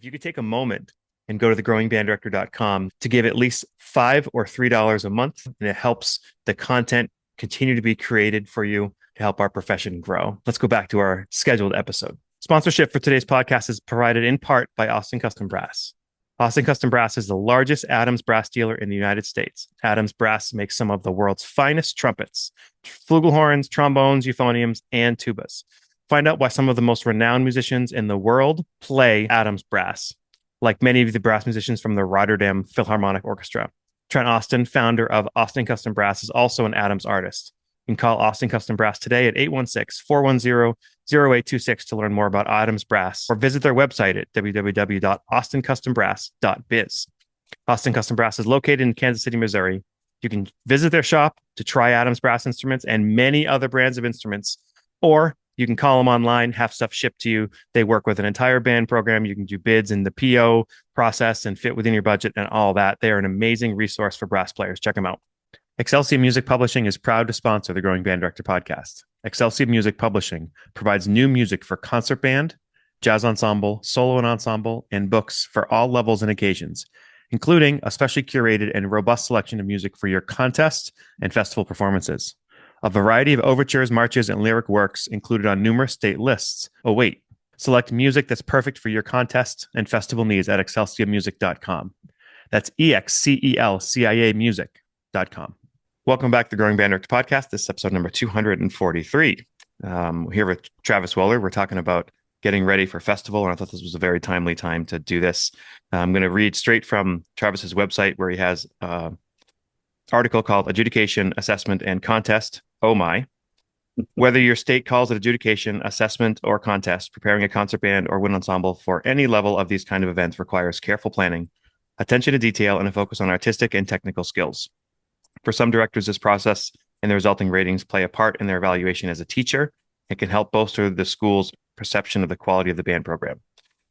If you could take a moment and go to thegrowingbanddirector.com to give at least $5 or $3 a month, and it helps the content continue to be created for you to help our profession grow. Let's go back to our scheduled episode. Sponsorship for today's podcast is provided in part by Austin Custom Brass. Austin Custom Brass is the largest Adams brass dealer in the United States. Adams Brass makes some of the world's finest trumpets, flugelhorns, trombones, euphoniums, and tubas. Find out why some of the most renowned musicians in the world play Adams Brass, like many of the brass musicians from the Rotterdam Philharmonic Orchestra. Trent Austin, founder of Austin Custom Brass, is also an Adams artist. You can call Austin Custom Brass today at 816-410-0826 to learn more about Adams Brass, or visit their website at www.austincustombrass.biz. Austin Custom Brass is located in Kansas City, Missouri. You can visit their shop to try Adams Brass instruments and many other brands of instruments, or you can call them online, have stuff shipped to you. They work with an entire band program. You can do bids in the PO process and fit within your budget and all that. They are an amazing resource for brass players. Check them out. Excelsior Music Publishing is proud to sponsor the Growing Band Director podcast. Excelsior Music Publishing provides new music for concert band, jazz ensemble, solo and ensemble, and books for all levels and occasions, including a specially curated and robust selection of music for your contest and festival performances. A variety of overtures, marches, and lyric works included on numerous state lists await. Select music that's perfect for your contest and festival needs at excelsiamusic.com. That's EXCELCIA music.com. Welcome back to the Growing Band Director podcast. This is episode number 243. We're here with Travis Weller. We're talking about getting ready for festival, and I thought this was a very timely time to do this. I'm going to read straight from Travis's website, where he has an article called Adjudication, Assessment, and Contest. Oh my. Whether your state calls it adjudication, assessment, or contest, preparing a concert band or wind ensemble for any level of these kind of events requires careful planning, attention to detail, and a focus on artistic and technical skills. For some directors, this process and the resulting ratings play a part in their evaluation as a teacher. It can help bolster the school's perception of the quality of the band program.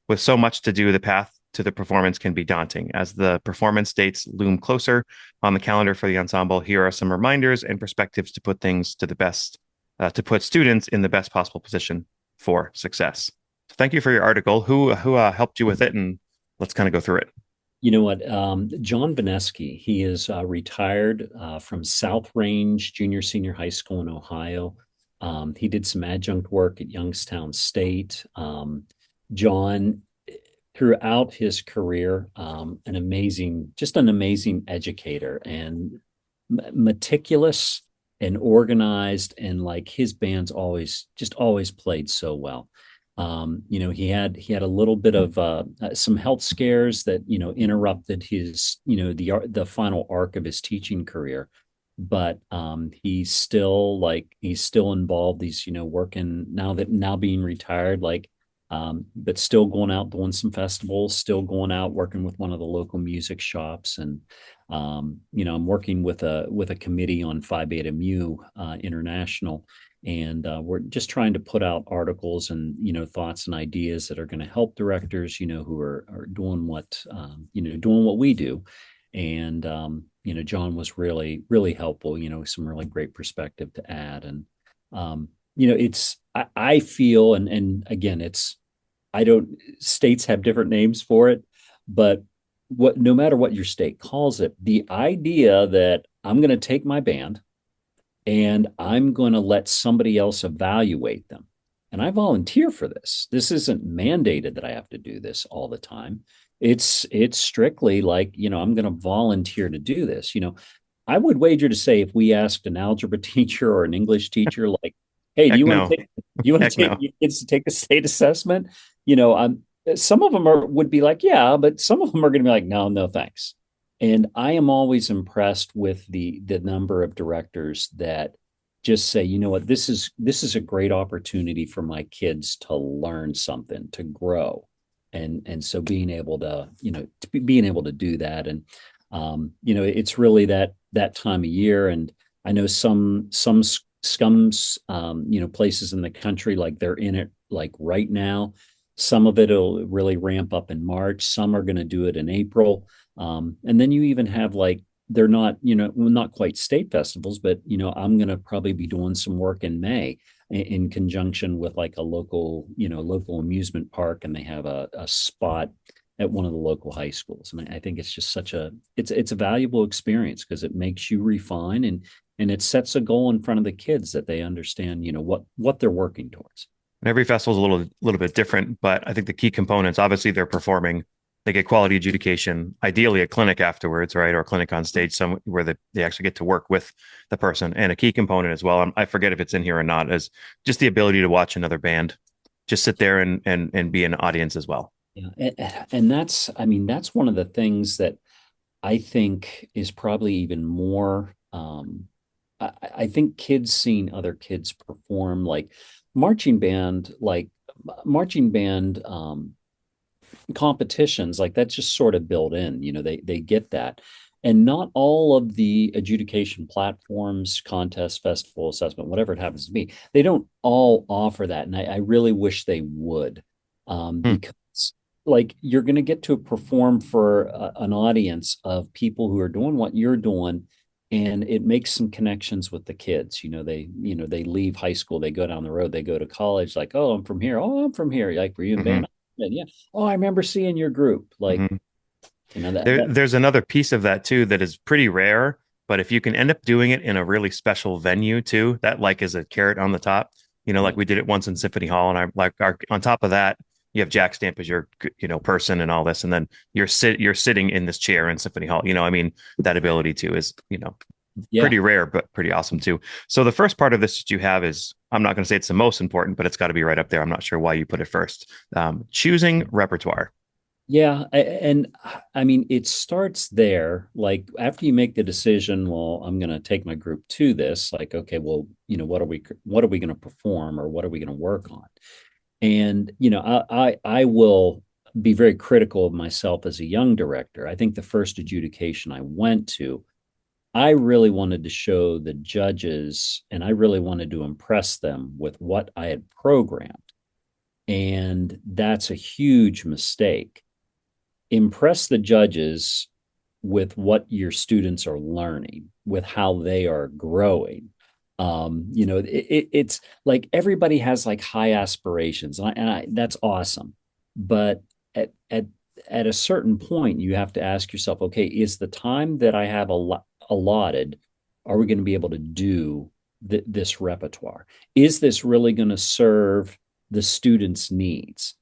With so much to do, the path to the performance can be daunting. As the performance dates loom closer on the calendar for the ensemble, here are some reminders and perspectives to put things to the best, to put students in the best possible position for success. So thank you for your article. Who helped you with it? And let's kind of go through it. You know what? John Beneski, he is retired from South Range Junior Senior High School in Ohio. He did some adjunct work at Youngstown State. John, throughout his career, an amazing educator and meticulous and organized, and like his bands always played so well. He had a little bit of some health scares that interrupted his the final arc of his teaching career, but he's still involved. He's working now being retired, but still going out doing some festivals, still going out working with one of the local music shops, and I'm working with a committee on Phi Beta Mu International. And we're just trying to put out articles and thoughts and ideas that are going to help directors who are doing what we do. And John was really helpful, some really great perspective to add. And I feel, and again, states have different names for it, but no matter what your state calls it, the idea that I'm going to take my band and I'm going to let somebody else evaluate them. And I volunteer for this. This isn't mandated that I have to do this all the time. It's strictly like, I'm going to volunteer to do this. I would wager to say, if we asked an algebra teacher or an English teacher, like, hey, do you want to take your kids to take the state assessment? Some of them would be like, yeah, but some of them are going to be like, no, thanks. And I am always impressed with the number of directors that just say, you know what, this is a great opportunity for my kids to learn something, to grow. And so being able to do that. And, it's really that time of year. And I know some scums, places in the country, like they're in it like right now. Some of it will really ramp up in March. Some are going to do it in April. And then you even have they're not, not quite state festivals, but, I'm going to probably be doing some work in May in conjunction with like a local amusement park. And they have a spot at one of the local high schools. And I think it's just such a it's a valuable experience because it makes you refine and it sets a goal in front of the kids that they understand, what they're working towards. And every festival is a little bit different, but I think the key components, obviously, they're performing. They get quality adjudication, ideally a clinic afterwards, right, or a clinic on stage, some where they actually get to work with the person. And a key component as well, I forget if it's in here or not, is just the ability to watch another band, just sit there and be an audience as well. Yeah. And that's, I mean, that's one of the things that I think is probably even more. I think kids seeing other kids perform marching band, like marching band competitions, like that's just sort of built in. They get that, and not all of the adjudication platforms, contest, festival, assessment, whatever it happens to be, they don't all offer that, and I really wish they would, Hmm. because like you're going to get to perform for an audience of people who are doing what you're doing, and it makes some connections with the kids. They leave high school, they go down the road, they go to college, like, oh, I'm from here, oh, I'm from here, like, were you in Hmm. band? Yeah. Oh, I remember seeing your group, like, Hmm. that. There's another piece of that too that is pretty rare, but if you can end up doing it in a really special venue too, that like is a carrot on the top. Yeah. Like we did it once in Symphony Hall, and I like on top of that, you have Jack Stamp as your person and all this, and then you're sitting in this chair in Symphony Hall. I mean, that ability too is Yeah. pretty rare, but pretty awesome too. So the first part of this that you have is, I'm not going to say it's the most important, but it's got to be right up there. I'm not sure why you put it first. Choosing repertoire. Yeah, and I mean, it starts there. Like after you make the decision, well, I'm going to take my group to this. Like, okay, well, what are we going to perform, or what are we going to work on? And I will be very critical of myself as a young director. I think the first adjudication I went to, I really wanted to show the judges, and I really wanted to impress them with what I had programmed, and that's a huge mistake. Impress the judges with what your students are learning, with how they are growing. It's like everybody has like high aspirations, and that's awesome. But at a certain point, you have to ask yourself, okay, is the time that I have allotted, are we going to be able to do this repertoire? Is this really going to serve the students' needs?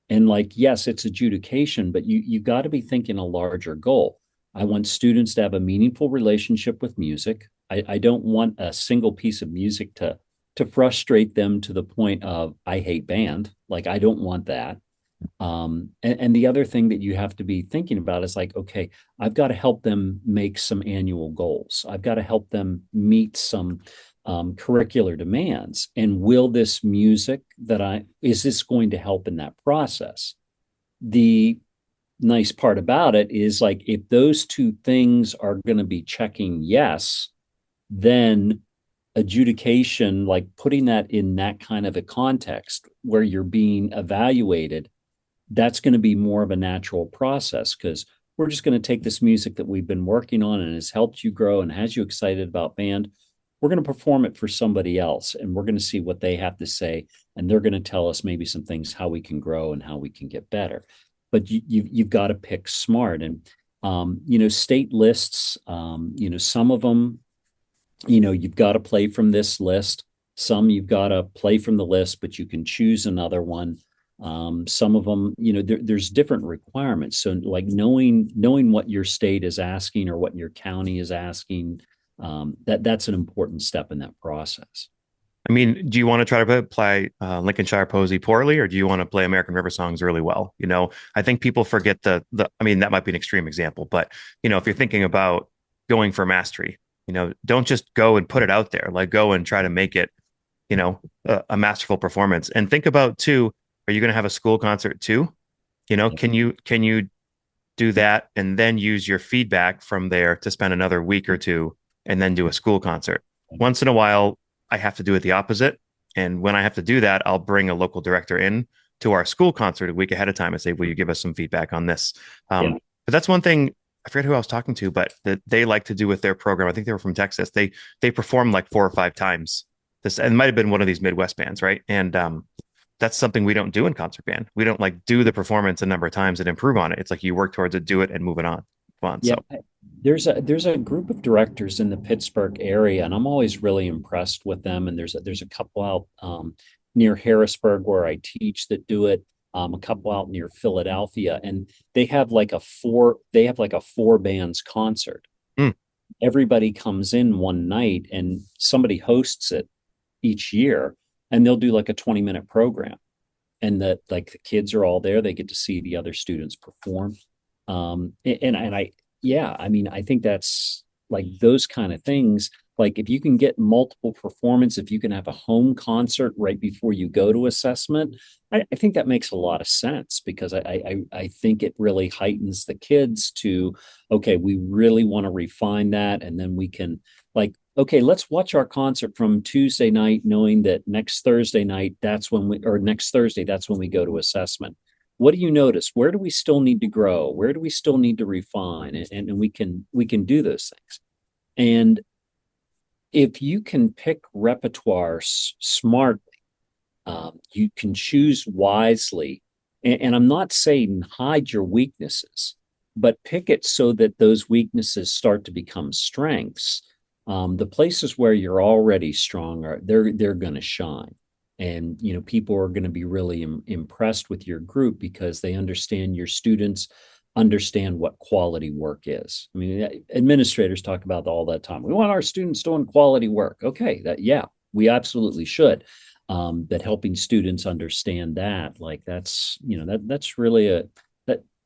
And like, yes, it's adjudication, but you got to be thinking a larger goal. I want students to have a meaningful relationship with music. I don't want a single piece of music to frustrate them to the point of I hate band. Like I don't want that. And the other thing that you have to be thinking about is like, okay, I've got to help them make some annual goals. I've got to help them meet some curricular demands. And will this music is this going to help in that process? The nice part about it is like, if those two things are going to be checking yes, then adjudication, like putting that in that kind of a context where you're being evaluated, that's going to be more of a natural process because we're just going to take this music that we've been working on and has helped you grow and has you excited about band. We're going to perform it for somebody else, and we're going to see what they have to say, and they're going to tell us maybe some things, how we can grow and how we can get better. But you've got to pick smart. And state lists, some of them, you've got to play from this list. Some you've got to play from the list, but you can choose another one. Some of them, there's different requirements. So like knowing what your state is asking or what your county is asking, that's an important step in that process. I mean, do you want to try to play Lincolnshire Posy poorly, or do you want to play American River songs really well? I think people forget the. I mean, that might be an extreme example, but if you're thinking about going for mastery, don't just go and put it out there. Like, go and try to make it, a masterful performance. And think about too, are you going to have a school concert too? Can you do that and then use your feedback from there to spend another week or two and then do a school concert? Once in a while, I have to do it the opposite. And when I have to do that, I'll bring a local director in to our school concert a week ahead of time and say, will you give us some feedback on this? Yeah. But that's one thing. I forget who I was talking to, but that they like to do with their program. I think they were from Texas. They perform like 4 or 5 times. This, and it might have been one of these Midwest bands, right? And that's something we don't do in concert band. We don't like do the performance a number of times and improve on it. It's like you work towards it, do it, and move it on. Fun. Yeah, So, there's a group of directors in the Pittsburgh area, and I'm always really impressed with them. And there's a couple out near Harrisburg where I teach that do it. A couple out near Philadelphia, and they have like a four bands concert. mm, Everybody comes in one night, and somebody hosts it each year, and they'll do like a 20-minute program, and that like the kids are all there. They get to see the other students perform. And I yeah, I mean, I think that's like those kind of things. Like if you can get multiple performance, if you can have a home concert right before you go to assessment, I think that makes a lot of sense because I think it really heightens the kids to, okay, we really want to refine that. And then we can like, okay, let's watch our concert from Tuesday night, knowing that next Thursday night, or next Thursday, that's when we go to assessment. What do you notice? Where do we still need to grow? Where do we still need to refine? And we can do those things. And if you can pick repertoire smartly, you can choose wisely. And I'm not saying hide your weaknesses, but pick it so that those weaknesses start to become strengths. The places where you're already strong they're going to shine. And people are going to be really impressed with your group because they understand your students understand what quality work is. I mean, administrators talk about that all that time. We want our students doing quality work. Okay, yeah, we absolutely should. But helping students understand that, like that's really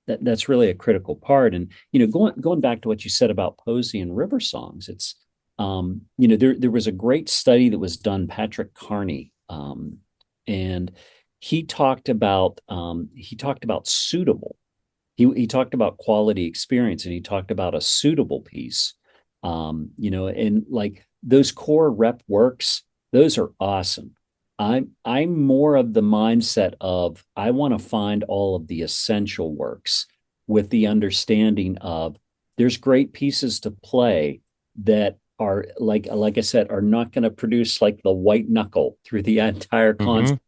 that's really a critical part. And going back to what you said about Posey and River songs, it's there was a great study that was done, Patrick Carney, and he talked about suitable. He talked about quality experience, and he talked about a suitable piece. And like those core rep works, those are awesome. I'm more of the mindset of I want to find all of the essential works with the understanding of there's great pieces to play that are like I said, are not going to produce like the white knuckle through the entire mm-hmm. concert.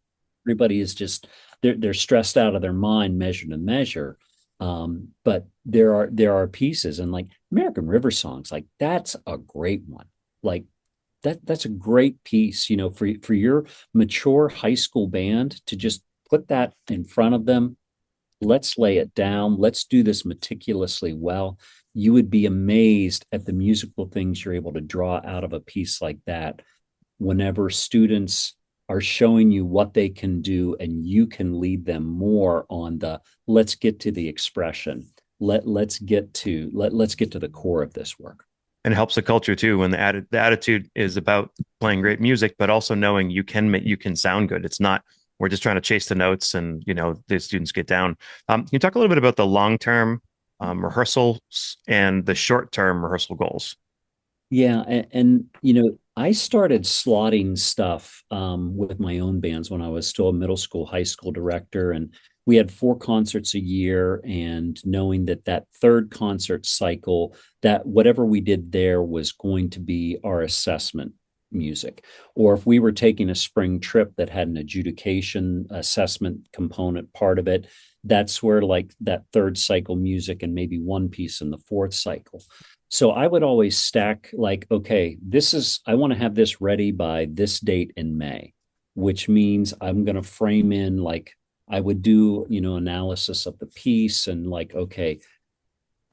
Everybody is just they're stressed out of their mind, measure to measure. But there are pieces, and like American River Songs, like that's a great one. Like that's a great piece, for your mature high school band to just put that in front of them. Let's lay it down. Let's do this meticulously well. You would be amazed at the musical things you're able to draw out of a piece like that whenever students are showing you what they can do, and you can lead them more on the let's get to the expression. Let's get to the core of this work. And it helps the culture too when the attitude is about playing great music, but also knowing you can sound good. It's not we're just trying to chase the notes and the students get down. Can you talk a little bit about the long term rehearsals and the short term rehearsal goals? Yeah, and I started slotting stuff with my own bands when I was still a middle school, high school director, and we had four concerts a year. And knowing that third concert cycle, that whatever we did there was going to be our assessment music, or if we were taking a spring trip that had an adjudication assessment component part of it, that's where like that third cycle music and maybe one piece in the fourth cycle. So I would always stack like, okay, I want to have this ready by this date in May, which means I'm going to frame in like I would do, analysis of the piece and like, okay,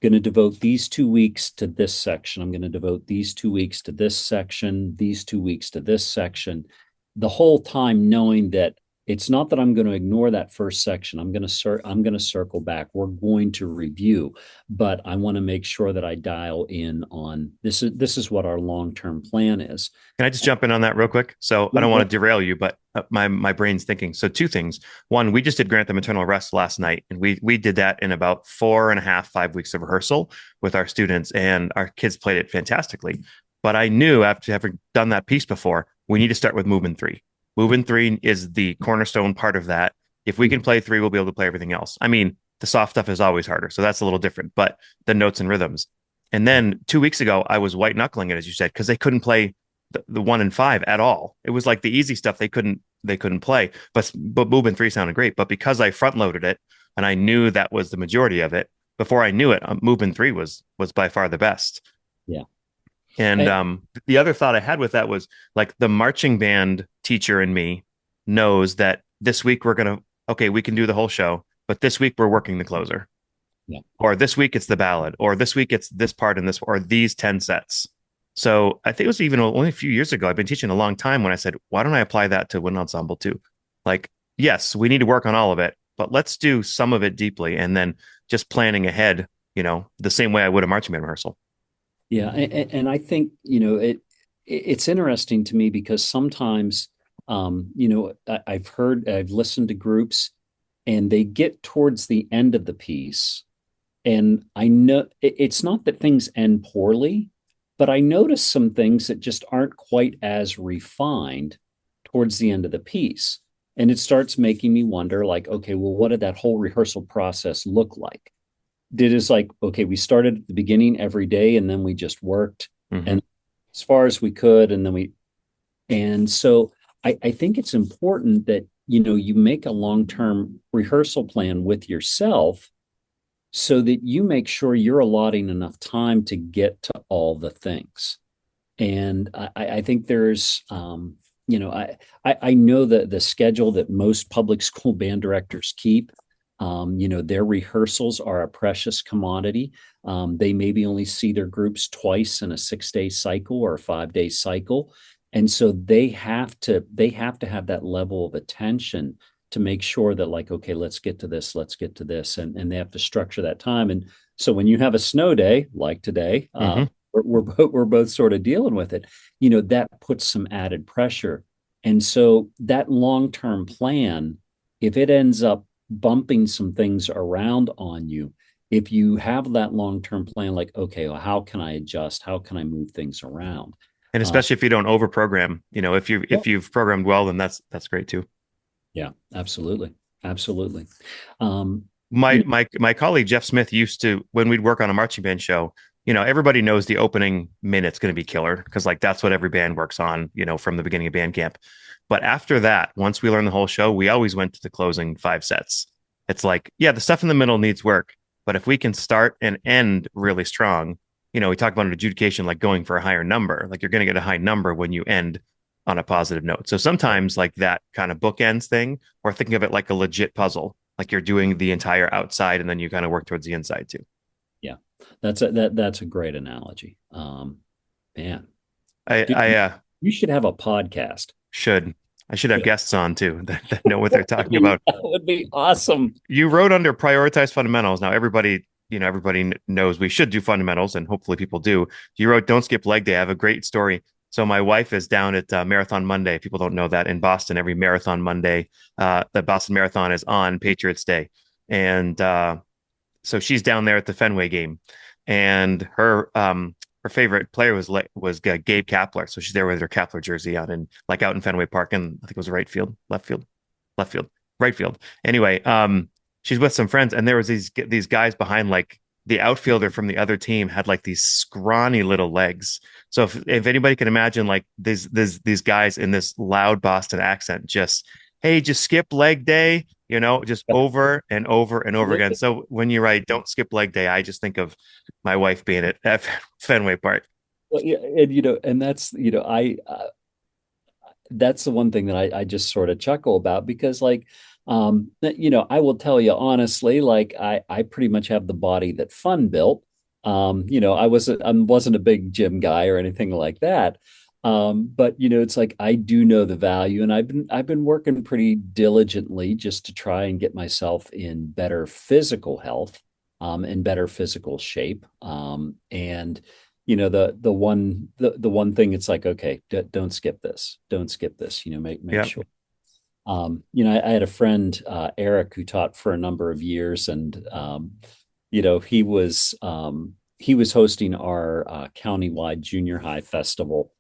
going to devote these 2 weeks to this section. I'm going to devote these 2 weeks to this section, these 2 weeks to this section. The whole time knowing that it's not that I'm going to ignore that first section. I'm going to circle back. We're going to review, but I want to make sure that I dial in on this is what our long-term plan is. Can I just jump in on that real quick? So I Yeah, don't yeah. want to derail you, but my brain's thinking. So two things. One, we just did grant them eternal rest last night, and we did that in about 4.5, 5 weeks of rehearsal with our students, and our kids played it fantastically. But I knew after having done that piece before, we need to start with movement three. Movement three is the cornerstone part of that. If we can play three, we'll be able to play everything else. I mean, the soft stuff is always harder, so that's a little different, but the notes and rhythms. And then 2 weeks ago, I was white knuckling it, as you said, because they couldn't play the 1 and 5 at all. It was like the easy stuff they couldn't they couldn't play. But movement three sounded great. But because I front loaded it and I knew that was the majority of it, before I knew it, movement three was by far the best. Yeah. And I, the other thought I had with that was like the marching band teacher in me knows that this week we're gonna okay, we can do the whole show, but this week we're working the closer, yeah. or this week it's the ballad, or this week it's this part and this, or these 10 sets. So I think it was even only a few years ago. I've been teaching a long time when I said, why don't I apply that to wind ensemble too? Like, yes, we need to work on all of it, but let's do some of it deeply and then just planning ahead, the same way I would a marching band rehearsal. Yeah, and I think it's interesting to me because sometimes I've listened to groups and they get towards the end of the piece, and I know it's not that things end poorly, but I notice some things that just aren't quite as refined towards the end of the piece, and it starts making me wonder, like, okay, well, what did that whole rehearsal process look like? Did is like, okay, we started at the beginning every day and then we just worked Mm-hmm. and as far as we could. And so I think it's important that, you make a long-term rehearsal plan with yourself so that you make sure you're allotting enough time to get to all the things. And I think there's, I know that the schedule that most public school band directors keep, their rehearsals are a precious commodity. They maybe only see their groups twice in a 6-day cycle or a 5-day cycle. And so they have to have that level of attention to make sure that, like, okay, let's get to this. And they have to structure that time. And so when you have a snow day like today, Mm-hmm. we're both sort of dealing with it, that puts some added pressure. And so that long-term plan, if it ends up bumping some things around on you, if you have that long-term plan, like, okay, well, how can I adjust? How can I move things around? And Uh, especially if you don't over program, if you yeah, if you've programmed well, then that's great too. yeah, absolutely. Absolutely. Um, you My know, my my colleague Jeff Smith used to, when we'd work on a marching band show, everybody knows the opening minute's going to be killer because like that's what every band works on, from the beginning of band camp. But after that, once we learned the whole show, we always went to the closing five sets. It's like, yeah, the stuff in the middle needs work, but if we can start and end really strong, we talk about an adjudication like going for a higher number. Like you're going to get a high number when you end on a positive note. So sometimes like that kind of bookends thing, or thinking of it like a legit puzzle, like you're doing the entire outside and then you kind of work towards the inside too. yeah, that's a great analogy. Man, I dude, I you should have a podcast. should I should have Yeah. guests on too that know what they're talking about. That would be awesome. You wrote under prioritize fundamentals. Now everybody knows we should do fundamentals, and hopefully people do. You wrote don't skip leg day. I have a great story. So my wife is down at Marathon Monday. If people don't know that, in Boston, every Marathon Monday, the Boston Marathon is on Patriots Day, and so she's down there at the Fenway game, and her favorite player was Gabe Kapler. So she's there with her Kapler jersey on, and like out in Fenway Park, and I think it was right field, left field, right field. Anyway, she's with some friends, and there was these guys behind, like the outfielder from the other team had like these scrawny little legs. So if anybody can imagine like these guys in this loud Boston accent, just hey, just skip leg day, just over and over and over again. So when you write don't skip leg day, I just think of my wife being at Fenway Park. Well, yeah, and that's I that's the one thing that I just sort of chuckle about because, like, I will tell you honestly, like I pretty much have the body that Fun built. I wasn't a big gym guy or anything like that. But it's like I do know the value, and I've been working pretty diligently just to try and get myself in better physical health, and better physical shape. And the one thing, it's like, okay, don't skip this, make Yeah. sure. I had a friend, Eric, who taught for a number of years, and he was hosting our countywide junior high festival,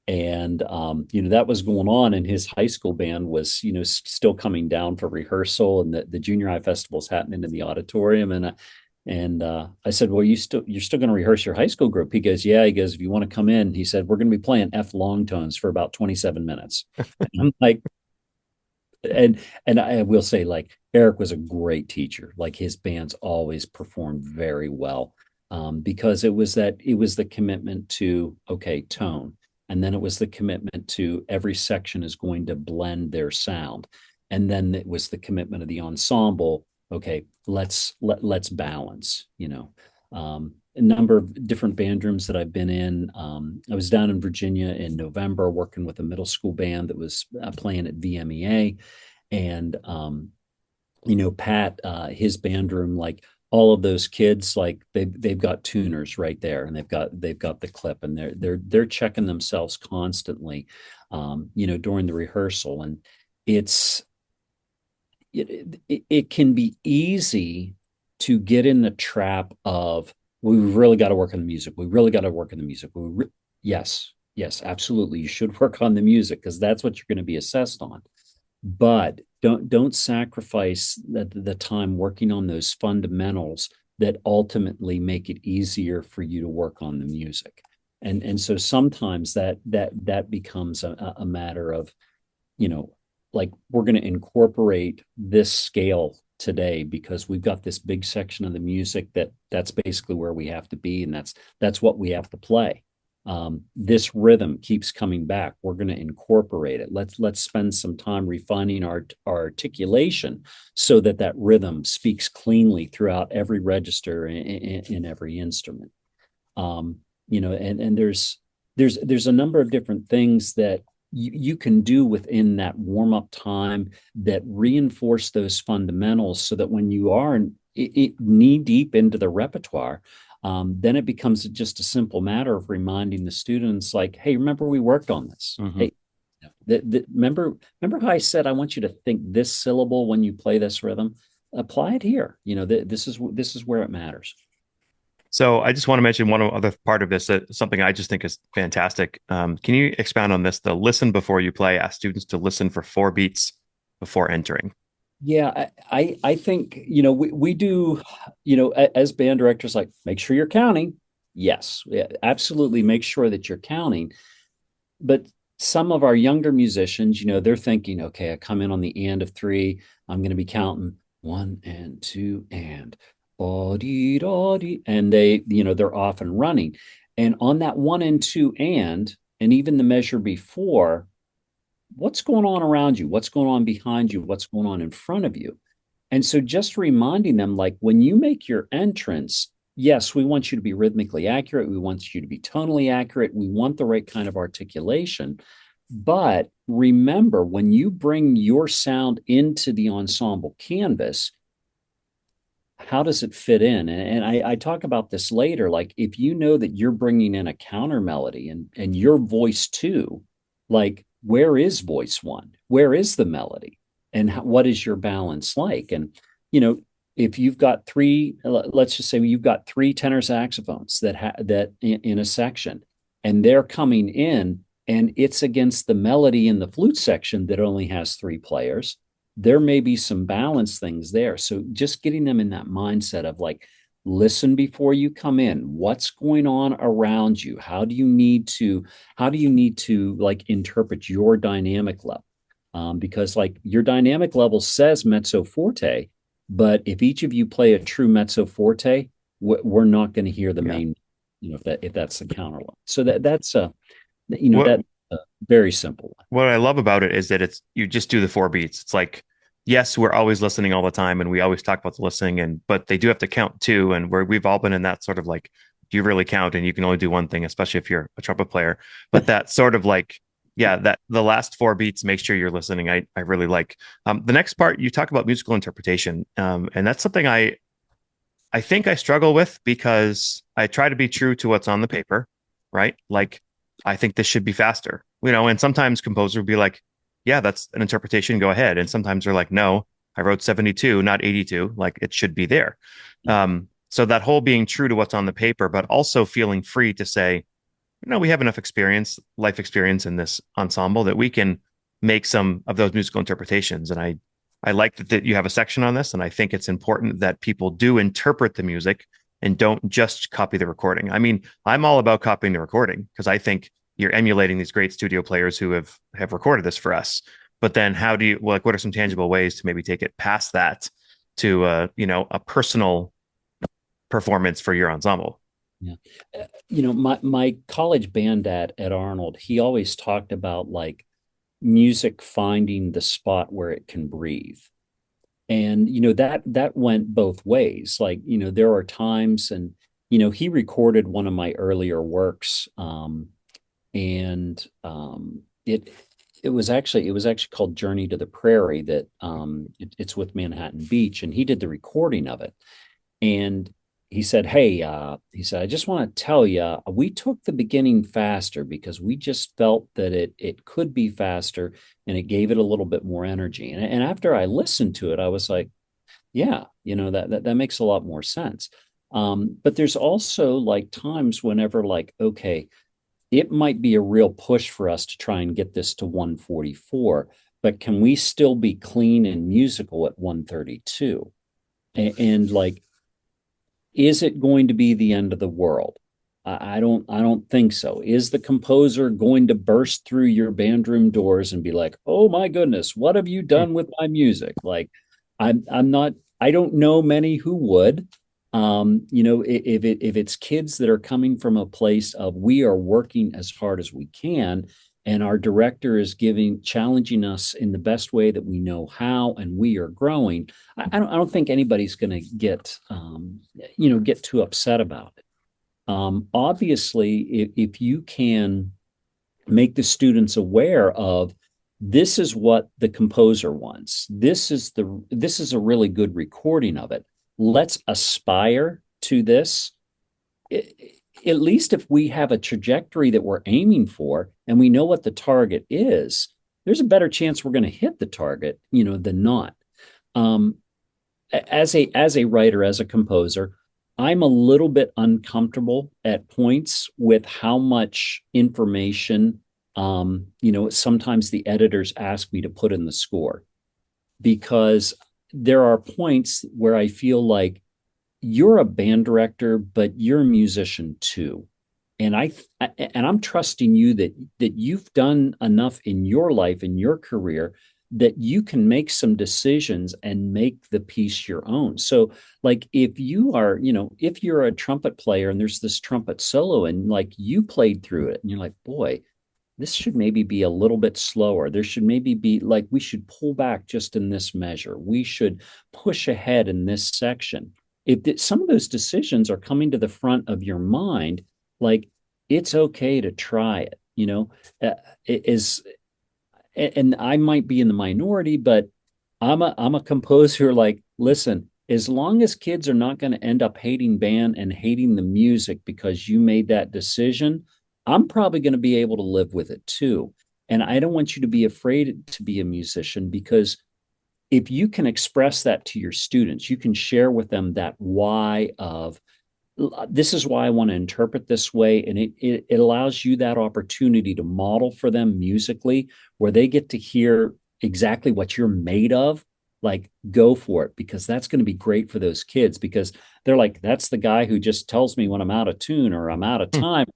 and that was going on, and his high school band was still coming down for rehearsal, and the junior high festival is happening in the auditorium, and I said, well, you're still going to rehearse your high school group? He goes, yeah. He goes, if you want to come in, he said, we're going to be playing F long tones for about 27 minutes. And I'm like, And I will say, like, Eric was a great teacher. Like, his bands always performed very well, because it was the commitment to, okay, tone, and then it was the commitment to every section is going to blend their sound, and then it was the commitment of the ensemble. Okay, let's balance. A number of different band rooms that I've been in. I was down in Virginia in November working with a middle school band that was playing at VMEA, and Pat, his band room, like, all of those kids, like, they've got tuners right there, and they've got the clip, and they're checking themselves constantly, during the rehearsal. And it's it can be easy to get in the trap of, we've really got to work on the music. We really got to work on the music. Yes, yes, absolutely. You should work on the music because that's what you're going to be assessed on. But don't sacrifice the time working on those fundamentals that ultimately make it easier for you to work on the music. And so sometimes that becomes a matter of, like, we're going to incorporate this scale today because we've got this big section of the music that's basically where we have to be, and that's what we have to play. This rhythm keeps coming back. We're going to incorporate it. Let's spend some time refining our articulation so that rhythm speaks cleanly throughout every register in every instrument. And there's a number of different things that you can do within that warm up time that reinforce those fundamentals so that when you are knee deep into the repertoire, then it becomes just a simple matter of reminding the students, like, hey, remember we worked on this. Mm-hmm. Hey, remember how I said I want you to think this syllable when you play this rhythm? Apply it here. This is where it matters. So I just want to mention one other part of this, something I just think is fantastic. Can you expound on this? The listen before you play, ask students to listen for 4 beats before entering. Yeah, I think, we do, as band directors, like, make sure you're counting. Yes, yeah, absolutely, make sure that you're counting. But some of our younger musicians, they're thinking, okay, I come in on the and of three, I'm going to be counting one and two and and they're off and running. And on that one and two and even the measure before, what's going on around you? What's going on behind you? What's going on in front of you? And so just reminding them, like, when you make your entrance, yes, we want you to be rhythmically accurate. We want you to be tonally accurate. We want the right kind of articulation. But remember, when you bring your sound into the ensemble canvas, how does it fit in? And I talk about this later. Like, if you know that you're bringing in a counter melody and your voice too, like, where is voice one? Where is the melody? And what is your balance like? And, if you've got let's just say you've got three tenor saxophones that in a section, and they're coming in, and it's against the melody in the flute section that only has three players, there may be some balance things there. So just getting them in that mindset of, like, listen before you come in. What's going on around you? How do you need to like interpret your dynamic level? Because, like, your dynamic level says mezzo forte, but if each of you play a true mezzo forte, we're not going to hear the Yeah. main, if that's the counter line. So that's What that very simple one. what I love about it is that it's you just do the 4 beats. It's like, yes, we're always listening all the time, and we always talk about the listening, but they do have to count too. And we've all been in that sort of like, do you really count? And you can only do one thing, especially if you're a trumpet player. But that sort of like, yeah, that the last 4 beats, make sure you're listening. I really like. The next part, you talk about musical interpretation, and that's something I think I struggle with because I try to be true to what's on the paper, right? Like, I think this should be faster, and sometimes composer will be like, yeah, that's an interpretation, go ahead. And sometimes they're like, no, I wrote 72, not 82. Like, it should be there. So that whole being true to what's on the paper, but also feeling free to say, we have enough life experience in this ensemble that we can make some of those musical interpretations. And I like that you have a section on this, and I think it's important that people do interpret the music and don't just copy the recording. I mean, I'm all about copying the recording because I think you're emulating these great studio players who have recorded this for us. But then how do you, like, what are some tangible ways to maybe take it past that to, a personal performance for your ensemble? Yeah. My college band at Arnold, he always talked about like music finding the spot where it can breathe. And that went both ways. Like, there are times, and he recorded one of my earlier works, and it was actually called Journey to the Prairie, that it's with Manhattan Beach, and he did the recording of it. And he said, "Hey," he said, "I just want to tell you, we took the beginning faster because we just felt that it could be faster, and it gave it a little bit more energy." And after I listened to it, I was like, "Yeah, that makes a lot more sense." But there's also like times whenever, like, okay, it might be a real push for us to try and get this to 144, but can we still be clean and musical at 132? And like, is it going to be the end of the world? I don't think so. Is the composer going to burst through your band room doors and be like, "Oh my goodness, what have you Hmm. done with my music?" Like, I'm not. I don't know many who would. If it's kids that are coming from a place of, we are working as hard as we can, and our director is challenging us in the best way that we know how, and we are growing. I don't think anybody's going to get too upset about it. Obviously, if you can make the students aware of, this is what the composer wants, this is a really good recording of it, let's aspire to this. At least if we have a trajectory that we're aiming for and we know what the target is, there's a better chance we're going to hit the target, than not. um, as a writer, as a composer, I'm a little bit uncomfortable at points with how much information, sometimes the editors ask me to put in the score, because there are points where I feel like, you're a band director, but you're a musician too. And I'm trusting you that you've done enough in your life, in your career, that you can make some decisions and make the piece your own. So, like, if you're a trumpet player and there's this trumpet solo, and like, you played through it and you're like, boy, this should maybe be a little bit slower. There should maybe be, like, we should pull back just in this measure. We should push ahead in this section. If some of those decisions are coming to the front of your mind, like, it's okay to try it, it is. And I might be in the minority, but I'm a composer. Like, listen, as long as kids are not going to end up hating band and hating the music because you made that decision, I'm probably going to be able to live with it too. And I don't want you to be afraid to be a musician, because if you can express that to your students, you can share with them that why of, this is why I want to interpret this way. And it allows you that opportunity to model for them musically, where they get to hear exactly what you're made of. Like, go for it, because that's going to be great for those kids, because they're like, that's the guy who just tells me when I'm out of tune or I'm out of Hmm. time.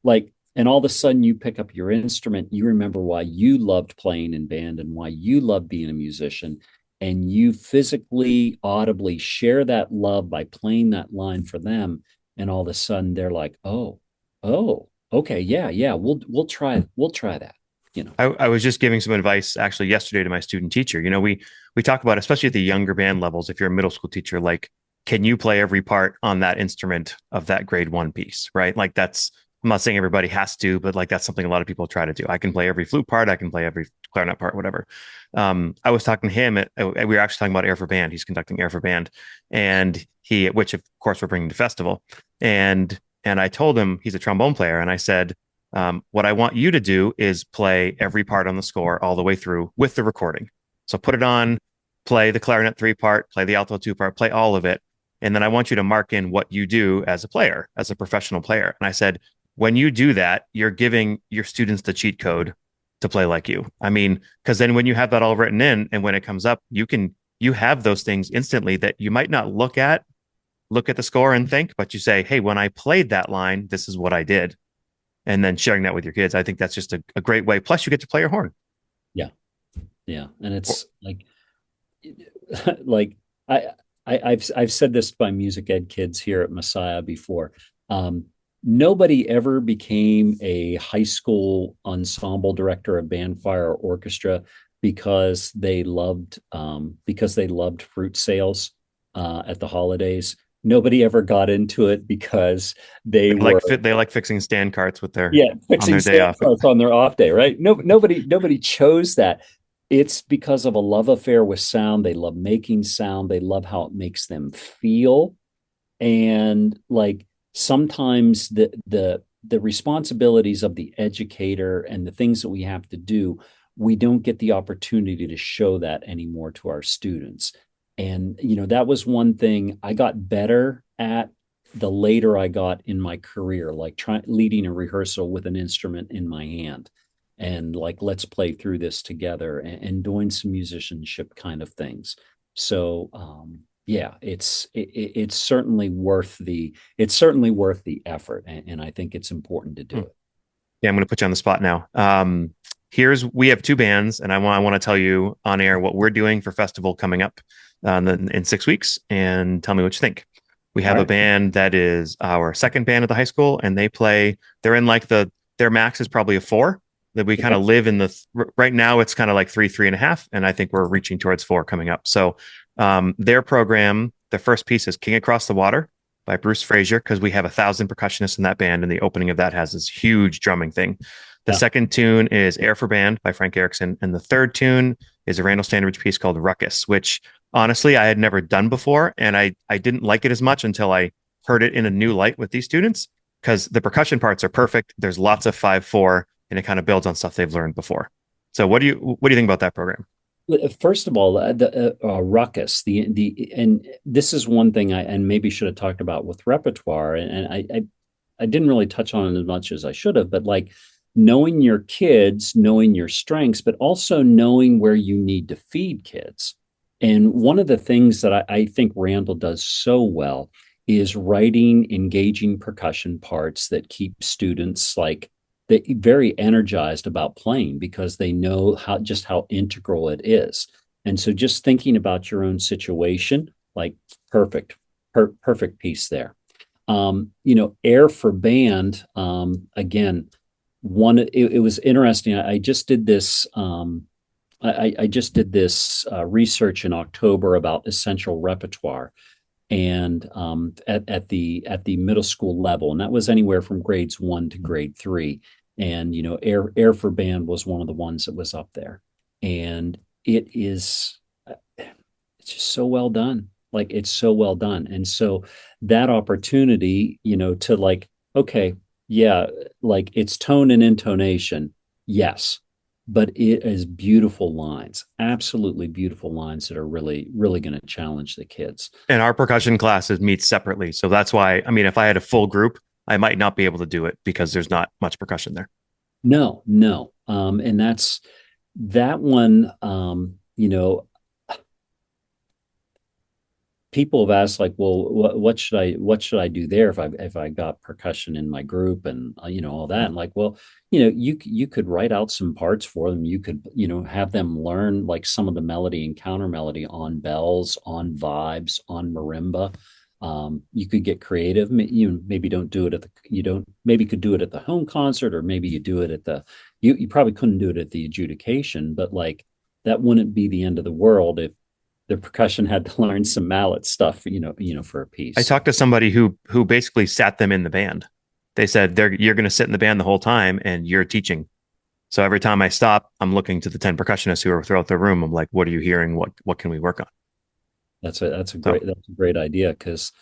Like, and all of a sudden you pick up your instrument, you remember why you loved playing in band and why you loved being a musician, and you physically, audibly share that love by playing that line for them. And all of a sudden they're like, oh, okay, yeah, yeah, we'll try that. You know. I was just giving some advice actually yesterday to my student teacher. We talk about, especially at the younger band levels, if you're a middle school teacher, like, can you play every part on that instrument of that grade one piece, right? Like, I'm not saying everybody has to, but like, that's something a lot of people try to do. I can play every flute part, I can play every clarinet part, whatever. I was talking to him, we were actually talking about Air for Band. He's conducting Air for Band, and which of course we're bringing to festival. And I told him he's a trombone player, and I said, what I want you to do is play every part on the score all the way through with the recording. So put it on, play the clarinet three part, play the alto two part, play all of it. And then I want you to mark in what you do as a player, as a professional player. And I said, when you do that, you're giving your students the cheat code to play like you. I mean, because then when you have that all written in and when it comes up, you have those things instantly that you might not look at the score and think, but you say, hey, when I played that line, this is what I did, and then sharing that with your kids. I think that's just a great way. Plus, you get to play your horn. Yeah. Yeah. And it's like, like I, I've said this by music ed kids here at Messiah before. Um, Nobody ever became a high school ensemble director of band, choir, or orchestra because they loved fruit sales at the holidays. Nobody ever got into it because they were They like fixing stand carts with their yeah, on fixing their day stand off. carts on their off day, right? No, nobody chose that. It's because of a love affair with sound. They love making sound. They love how it makes them feel. And like sometimes the responsibilities of the educator and the things that we have to do, we don't get the opportunity to show that anymore to our students. And that was one thing I got better at the later I got in my career, like leading a rehearsal with an instrument in my hand and like let's play through this together and doing some musicianship kind of things. So yeah, it's certainly worth the effort, and I think it's important to do Hmm. it. Yeah, I'm going to put you on the spot now. We have two bands, and I want to tell you on air what we're doing for festival coming up in 6 weeks, and tell me what you think. We All have a right. band that is our second band at the high school, and they're in like their max is probably a four. That we kind Okay. of live in right now. It's kind of like three, 3.5, and I think we're reaching towards four coming up. So, their program, the first piece is King Across the Water by Bruce Frazier, because we have 1,000 percussionists in that band, and the opening of that has this huge drumming thing. The Yeah. second tune is Air for Band by Frank Erickson, and the third tune is a Randall Standridge piece called Ruckus, which honestly I had never done before, and I didn't like it as much until I heard it in a new light with these students because the percussion parts are perfect. There's lots of 5/4, and it kind of builds on stuff they've learned before. So what do you think about that program? First of all, the ruckus, and this is one thing I and maybe should have talked about with repertoire, and I didn't really touch on it as much as I should have, but like knowing your kids, knowing your strengths, but also knowing where you need to feed kids. And one of the things that I think Randall does so well is writing engaging percussion parts that keep students like they very energized about playing because they know how integral it is. And so just thinking about your own situation, like perfect, perfect piece there. Air for band, again, it was interesting. I just did this. I just did this research in October about essential repertoire, and at the middle school level, and that was anywhere from grades 1 to grade 3. And Air for Band was one of the ones that was up there, and it's just so well done. Like it's so well done, and so that opportunity, to like, okay, yeah, like it's tone and intonation, yes, but it is beautiful lines, absolutely beautiful lines that are really, really going to challenge the kids. And our percussion classes meet separately. So that's why, I mean, if I had a full group, I might not be able to do it because there's not much percussion there. No, no. And that's that one, people have asked like, well, what should I do there if I got percussion in my group and all that. And like, well, you could write out some parts for them. You could have them learn like some of the melody and counter melody on bells, on vibes, on marimba. You could get creative. You maybe don't do it at the you don't maybe could do it at the home concert, or maybe you do it at the you probably couldn't do it at the adjudication, but like that wouldn't be the end of the world if the percussion had to learn some mallet stuff, for a I piece. talked to somebody who basically sat them in the band. They said you're going to sit in the band the whole time and you're teaching. So every time I stop, I'm looking to the 10 percussionists who are throughout the room. I'm like, what are you hearing? What can we work on? So That's a great idea because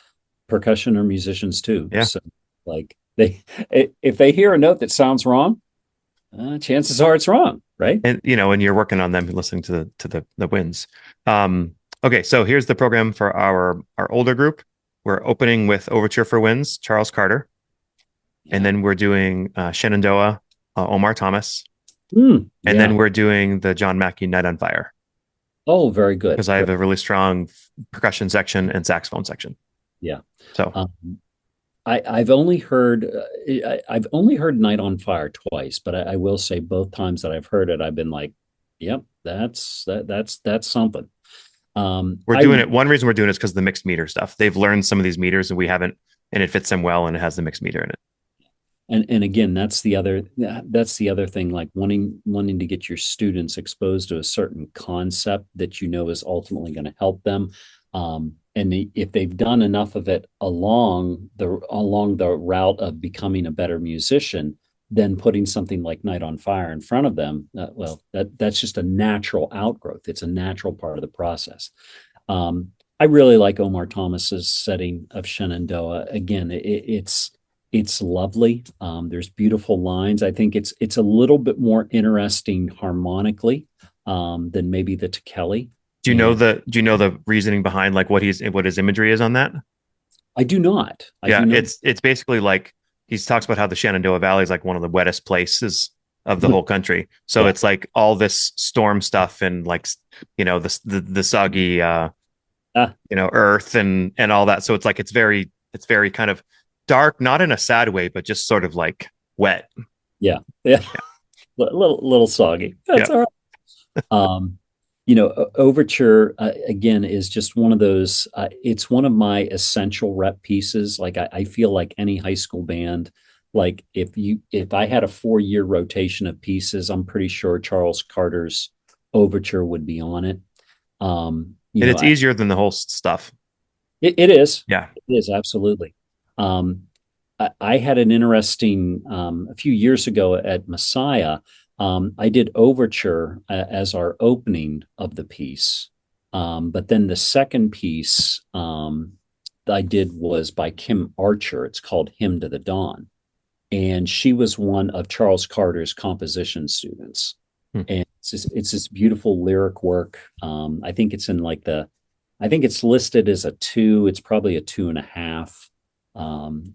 percussion are musicians too. yeah. So like if they hear a note that sounds wrong, chances are it's wrong, right? And you're working on them listening to the winds. Okay, so here's the program for our older group. We're opening with Overture for Winds, Charles Carter, and Yeah. then we're doing Shenandoah, Omar Thomas, and then Yeah. we're doing the John Mackey Night on Fire Oh, very good. because I have a really strong percussion section and saxophone section. Yeah. So Um, I've only heard Night on Fire twice, but I will say both times that I've heard it, I've been like, yep, That's something. We're I doing it. One reason we're doing it is because of the mixed meter stuff. They've learned some of these meters and we haven't, and it fits them well and it has the mixed meter in it. and again, that's the other thing, like wanting to get your students exposed to a certain concept that you know is ultimately going to help them. If they've done enough of it along the route of becoming a better musician, then putting something like Night on Fire in front of them, well, that's just a natural outgrowth. It's a natural part of the process. I really like Omar Thomas's setting of Shenandoah. Again, it's lovely. There's beautiful lines. I think it's a little bit more interesting harmonically than maybe the Tekeli. And Do you know the reasoning behind like what his imagery is on that? I do not. I Yeah, do not. it's basically like he talks about how the Shenandoah Valley is like one of the wettest places of the whole country. So Yeah. it's like all this storm stuff and like the soggy Ah, earth and all that. So it's like it's very kind of dark, not in a sad way, but just sort of like wet. yeah. Yeah. Little soggy. Yeah. That's all right. Um, Overture again is just one of those. It's one of my essential rep pieces. Like I feel like any high school band, like if I had a 4-year rotation of pieces, I'm pretty sure Charles Carter's Overture would be on it. Um, you And know, it's easier than the whole stuff. it is. Yeah. It is absolutely. Um, I had an interesting a few years ago at Messiah. I did Overture as our opening of the piece, but then the second piece I did was by Kim Archer. It's called Hymn to the Dawn, and she was one of Charles Carter's composition students. Hmm. And it's this beautiful lyric work. I think it's listed as a 2. It's probably a 2.5.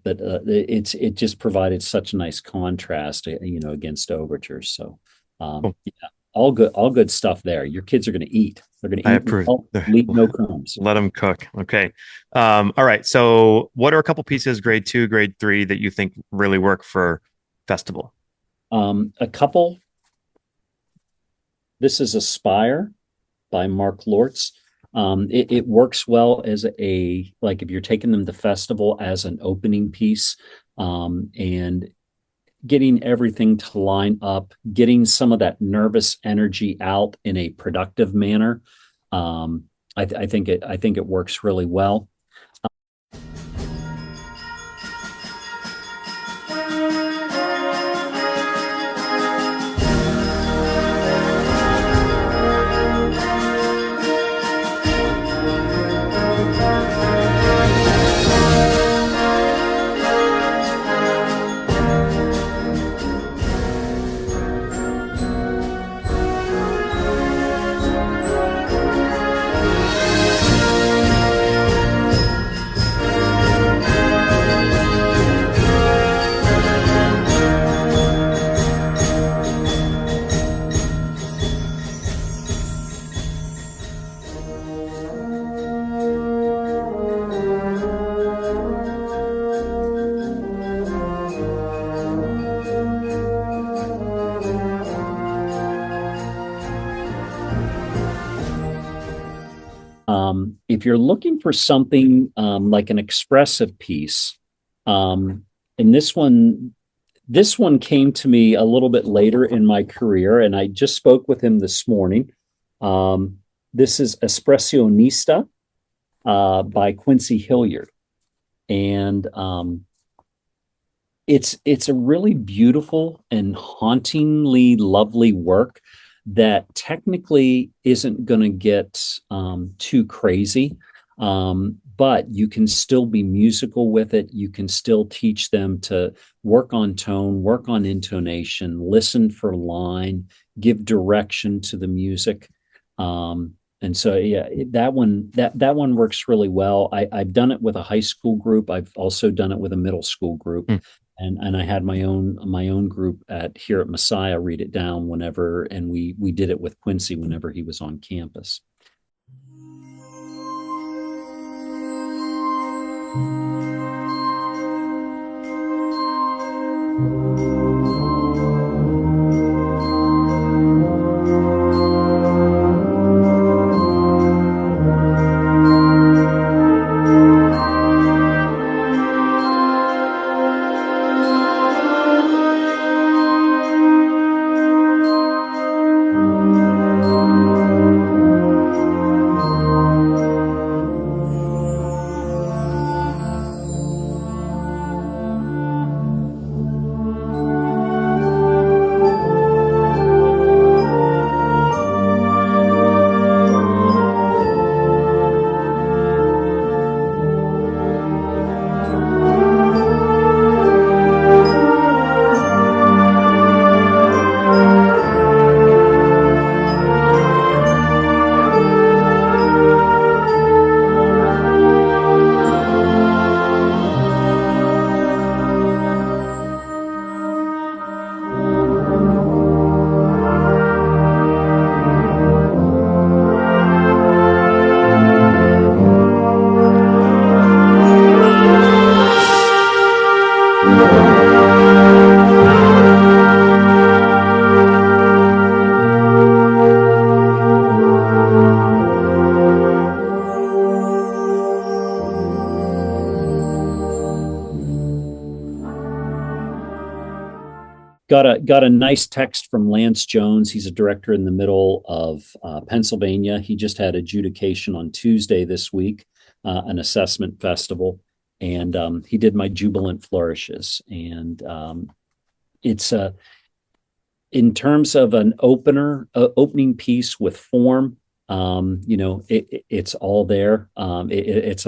But it just provided such a nice contrast, against overtures. So, Cool. yeah, all good stuff there. Your kids are going to eat. They're going to I eat approve. well, leave no crumbs. Let them cook. Okay. All right. So, what are a couple pieces, grade 2, grade 3, that you think really work for festival? A couple. This is Aspire by Mark Lortz. It works well as like if you're taking them to festival as an opening piece, and getting everything to line up, getting some of that nervous energy out in a productive manner. I think it works really well. If you're looking for something like an expressive piece, and this one came to me a little bit later in my career, and I just spoke with him this morning. This is Espressionista by Quincy Hilliard, and it's a really beautiful and hauntingly lovely work that technically isn't going to get too crazy, but you can still be musical with it. You can still teach them to work on tone, work on intonation, listen for line, give direction to the music. And so, yeah, that one works really well. I've done it with a high school group. I've also done it with a middle school group, Hmm. and I had my own group here at Messiah read it down whenever, and we did it with Quincy whenever he was on campus. Got a nice text from Lance Jones. He's a director in the middle of Pennsylvania. He just had adjudication on Tuesday this week, an assessment festival, and he did my jubilant flourishes. And it's in terms of an opening piece with form. It's all there. It's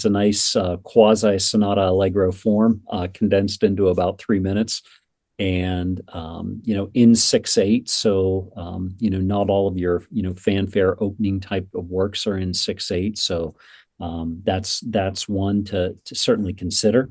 a nice quasi sonata allegro form, condensed into about 3 minutes, and in 6/8. So not all of your fanfare opening type of works are in 6/8. So that's one to certainly consider.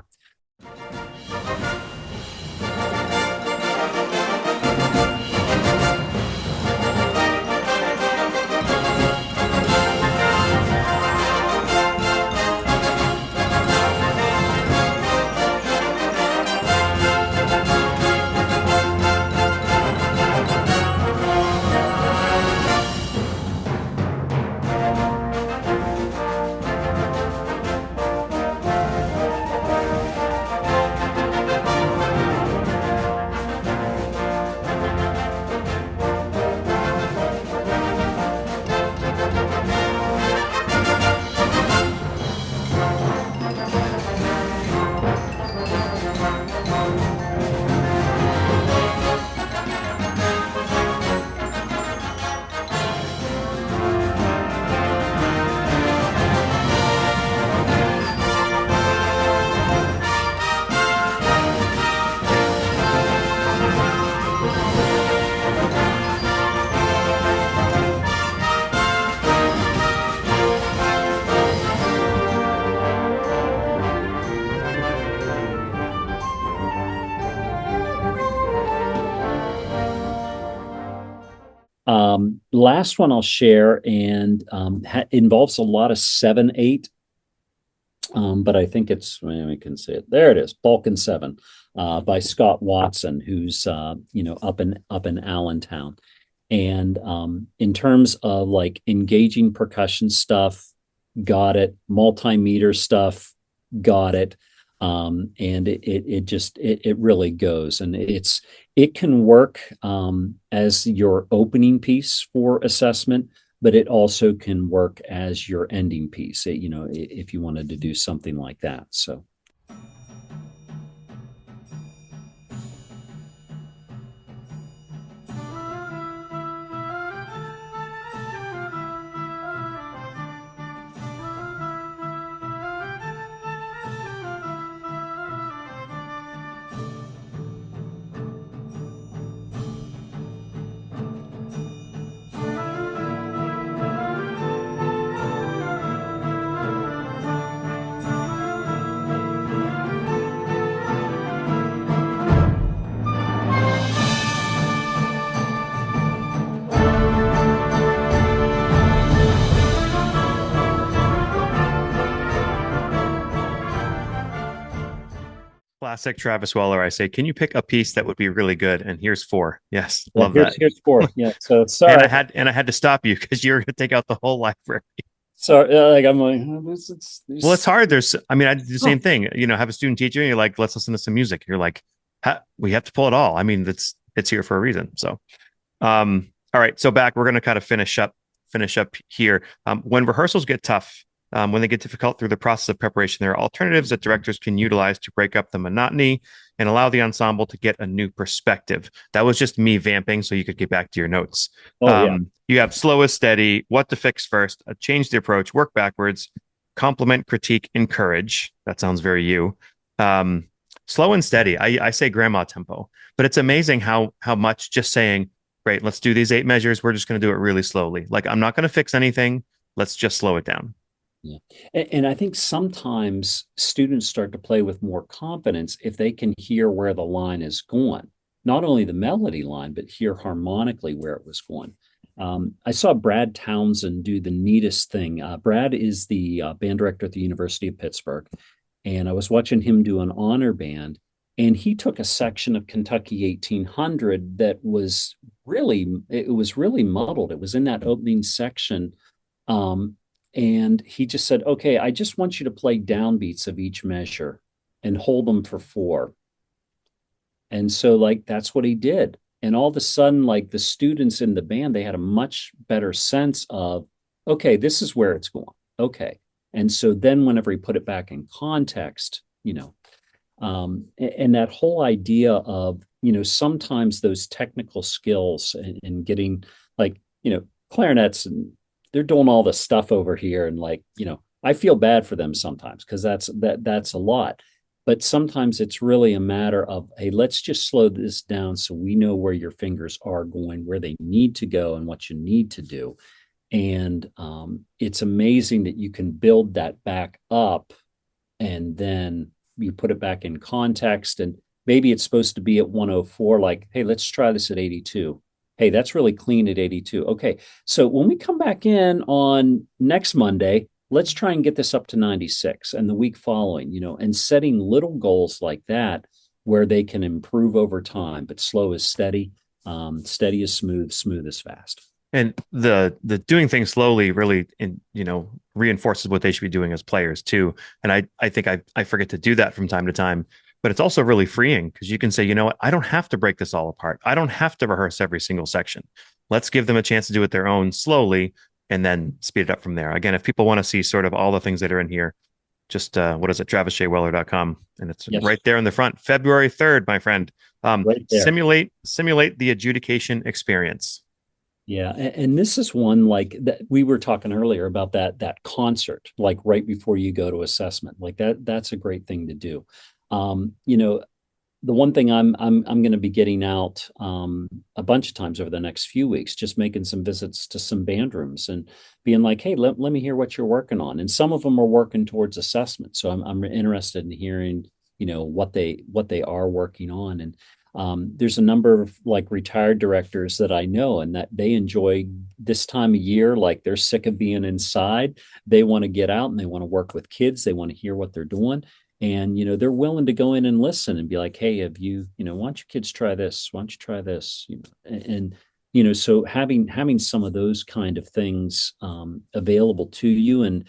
Last one I'll share, and involves a lot of 7/8, but I think we can say it. There it is, Balkan 7, by Scott Watson, who's up in Allentown. And in terms of like engaging percussion stuff, got it. Multimeter stuff, got it. And it really goes, and it can work as your opening piece for assessment, but it also can work as your ending piece. If you wanted to do something like that. So. Classic Travis Weller. I say, can you pick a piece that would be really good? And here's four. Yes, love here's that. here's four. Yeah. So And sorry. I had to stop you because you're going to take out the whole library. Sorry. Like I'm like, oh, Well, it's hard. I mean, I do the oh, same thing. Have a student teacher, and you're like, let's listen to some music. You're like, we have to pull it all. I mean, it's here for a reason. So, all right. So we're going to kind of finish up here. When rehearsals get tough, when they get difficult through the process of preparation, there are alternatives that directors can utilize to break up the monotony and allow the ensemble to get a new perspective. That was just me vamping, so you could get back to your notes. yeah. You have slow as steady, what to fix first, change the approach, work backwards, compliment, critique, encourage. That sounds very you. Slow and steady. I say grandma tempo, but it's amazing how much just saying, great, let's do these 8 measures. We're just going to do it really slowly. Like, I'm not going to fix anything. Let's just slow it down. Yeah. And I think sometimes students start to play with more confidence if they can hear where the line is going, not only the melody line, but hear harmonically where it was going. I saw Brad Townsend do the neatest thing. Brad is the band director at the University of Pittsburgh, and I was watching him do an honor band, and he took a section of Kentucky 1800 that was really muddled. It was in that opening section. And he just said, okay, I just want you to play downbeats of each measure and hold them for 4. And so like that's what he did. And all of a sudden, like the students in the band, they had a much better sense of, okay, this is where it's going. Okay. And so then whenever he put it back in context, and that whole idea of, sometimes those technical skills and getting like, clarinets and they're doing all this stuff over here. And like, I feel bad for them sometimes because that's a lot. But sometimes it's really a matter of, hey, let's just slow this down so we know where your fingers are going, where they need to go, and what you need to do. And it's amazing that you can build that back up and then you put it back in context. And maybe it's supposed to be at 104, like, hey, let's try this at 82. Hey, that's really clean at 82. Okay. So when we come back in on next Monday, let's try and get this up to 96 and the week following, and setting little goals like that where they can improve over time, but slow is steady, steady is smooth, smooth is fast. And the doing things slowly really reinforces what they should be doing as players too. And I think I forget to do that from time to time, but it's also really freeing because you can say, you know what, I don't have to break this all apart. I don't have to rehearse every single section. Let's give them a chance to do it their own slowly and then speed it up from there. Again, if people want to see sort of all the things that are in here, just what is it, TravisJWeller.com, and it's Yes, right there in the front. February 3rd, my friend. right there. Simulate the adjudication experience. Yeah, and this is one like that we were talking earlier about that concert, like right before you go to assessment. Like that's a great thing to do. Um, you know, the one thing I'm going to be getting out a bunch of times over the next few weeks, just making some visits to some band rooms and being like, hey, let me hear what you're working on. And some of them are working towards assessment, so I'm interested in hearing, what they are working on. And there's a number of like retired directors that I know, and that they enjoy this time of year. Like they're sick of being inside. They want to get out and they want to work with kids. They want to hear what they're doing, and they're willing to go in and listen and be like, hey, have you, why don't you kids try this, why don't you try this, and so having some of those kind of things available to you. And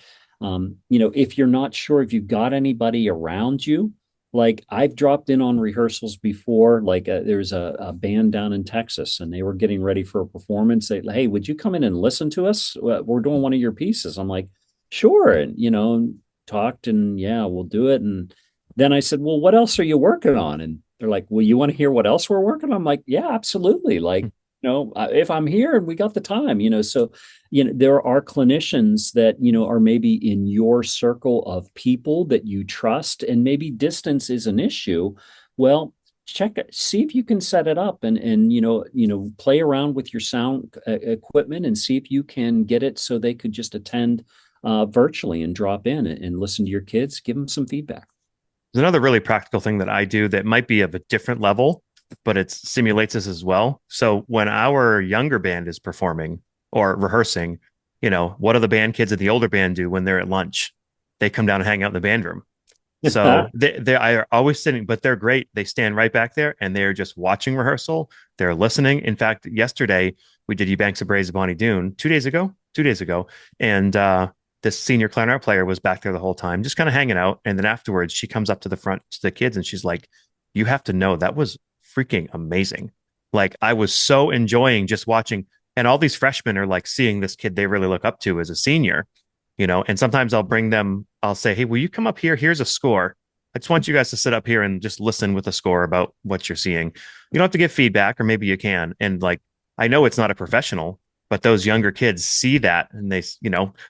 if you're not sure if you've got anybody around you, like I've dropped in on rehearsals before. Like there's a band down in Texas and they were getting ready for a performance. They, hey, would you come in and listen to us? We're doing one of your pieces. I'm like, sure. And talked, and yeah, we'll do it. And then I said, well, what else are you working on? And they're like, well, you want to hear what else we're working on? I'm like, yeah, absolutely. Like, if I'm here and we got the time, so, there are clinicians that, are maybe in your circle of people that you trust, and maybe distance is an issue. Well, check it, see if you can set it up and play around with your sound equipment and see if you can get it so they could just attend virtually and drop in and listen to your kids, give them some feedback. There's another really practical thing that I do that might be of a different level, but it simulates this as well. So when our younger band is performing or rehearsing, what do the band kids and the older band do when they're at lunch? They come down and hang out in the band room. So they are always sitting, but they're great. They stand right back there and they're just watching rehearsal. They're listening. In fact, yesterday we did Eubanks of Braes of Bonnie Doon 2 days ago. And this senior clarinet player was back there the whole time, just kind of hanging out. And then afterwards, she comes up to the front to the kids and she's like, you have to know that was freaking amazing. Like I was so enjoying just watching. And all these freshmen are like seeing this kid they really look up to as a senior, and sometimes I'll say, hey, will you come up here? Here's a score. I just want you guys to sit up here and just listen with a score about what you're seeing. You don't have to give feedback, or maybe you can. And like, I know it's not a professional, but those younger kids see that and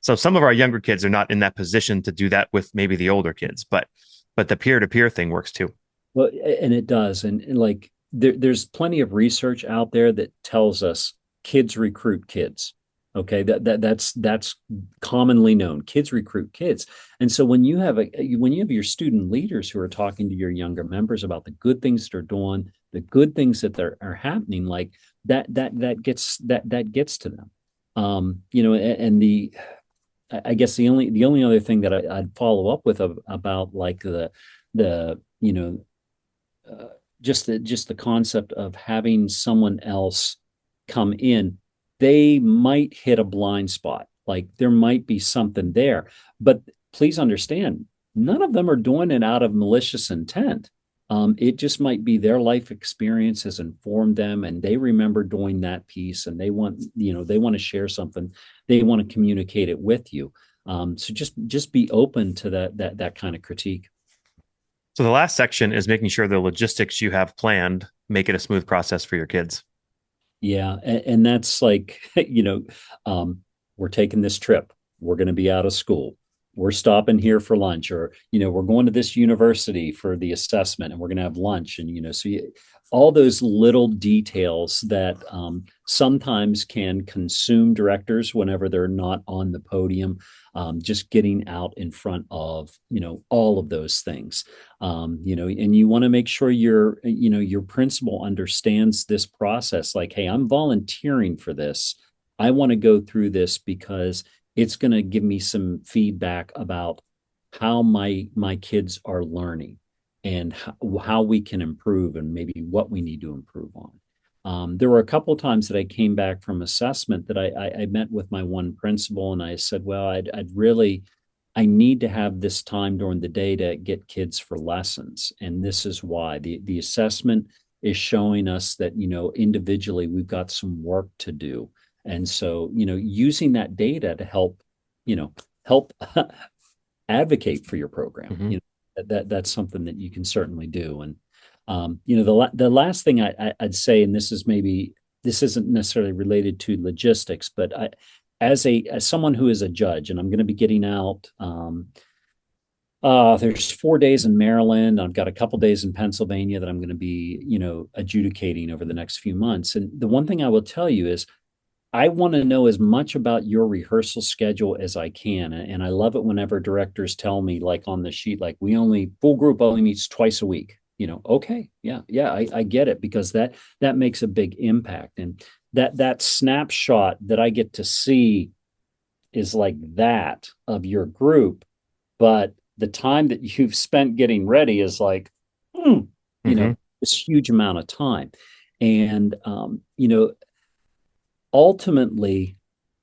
so some of our younger kids are not in that position to do that with maybe the older kids, but the peer-to-peer thing works too. Well, and it does. And like there's plenty of research out there that tells us kids recruit kids. Okay, that's commonly known. Kids recruit kids. And so when you have your student leaders who are talking to your younger members about the good things they're doing, the good things that are happening, like that gets to them. And I guess the only other thing that I'd follow up with about like the just the concept of having someone else come in, they might hit a blind spot. Like there might be something there, but please understand, none of them are doing it out of malicious intent. It just might be their life experience has informed them, and they remember doing that piece, and they want to share something, they want to communicate it with you. So just be open to that kind of critique. So the last section is making sure the logistics you have planned make it a smooth process for your kids. Yeah, and that's like, we're taking this trip. We're going to be out of school. We're stopping here for lunch, or we're going to this university for the assessment, and we're going to have lunch, and all those little details that sometimes can consume directors whenever they're not on the podium. Just getting out in front of all of those things, and you want to make sure your principal understands this process. Like, hey, I'm volunteering for this. I want to go through this because it's going to give me some feedback about how my kids are learning, and how we can improve, and maybe what we need to improve on. There were a couple of times that I came back from assessment that I met with my one principal, and I said, well, I need to have this time during the day to get kids for lessons. And this is why the assessment is showing us that, individually we've got some work to do. And so, using that data to help advocate for your program, Mm-hmm. That's something that you can certainly do. And the last thing I'd say, and this isn't necessarily related to logistics, but as someone who is a judge, and I'm going to be getting out. There's 4 days in Maryland. I've got a couple days in Pennsylvania that I'm going to be, adjudicating over the next few months. And the one thing I will tell you is, I want to know as much about your rehearsal schedule as I can. And I love it whenever directors tell me, like on the sheet, like, full group only meets twice a week. Okay, yeah, I get it, because that makes a big impact. And that snapshot that I get to see is like that of your group, but the time that you've spent getting ready is like, Mm-hmm. this huge amount of time. And ultimately,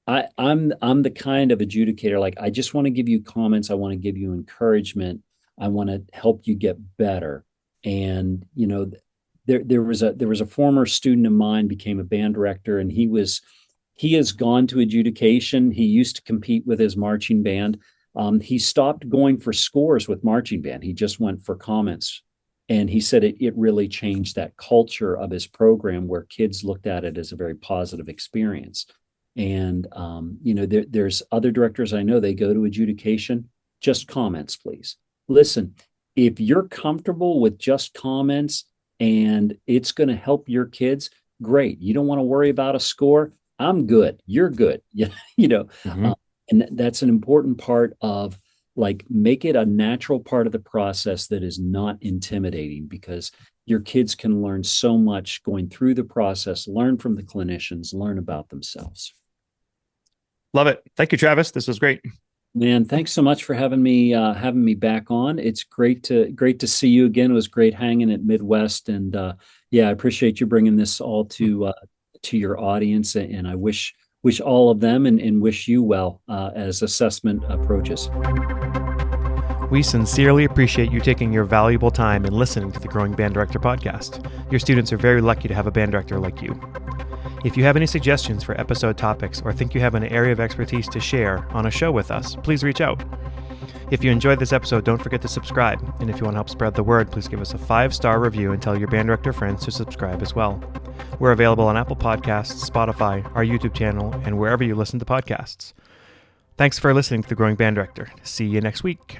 I'm the kind of adjudicator, like, I just want to give you comments, I want to give you encouragement, I want to help you get better. And there was a former student of mine became a band director, and he has gone to adjudication. He used to compete with his marching band. He stopped going for scores with marching band. He just went for comments. And he said it really changed that culture of his program, where kids looked at it as a very positive experience. And, there's other directors I know, they go to adjudication, just comments, please. Listen, if you're comfortable with just comments and it's going to help your kids, great. You don't want to worry about a score. I'm good. You're good. Yeah, Mm-hmm. and that's an important part of, like, make it a natural part of the process that is not intimidating, because your kids can learn so much going through the process, learn from the clinicians, learn about themselves. Love it. Thank you, Travis. This was great. Man, thanks so much for having me back on. It's great to see you again. It was great hanging at Midwest, and yeah, I appreciate you bringing this all to your audience. And I wish all of them, and wish you well as assessment approaches. We sincerely appreciate you taking your valuable time and listening to the Growing Band Director podcast. Your students are very lucky to have a band director like you. If you have any suggestions for episode topics, or think you have an area of expertise to share on a show with us, please reach out. If you enjoyed this episode, don't forget to subscribe. And if you want to help spread the word, please give us a 5-star review and tell your band director friends to subscribe as well. We're available on Apple Podcasts, Spotify, our YouTube channel, and wherever you listen to podcasts. Thanks for listening to The Growing Band Director. See you next week.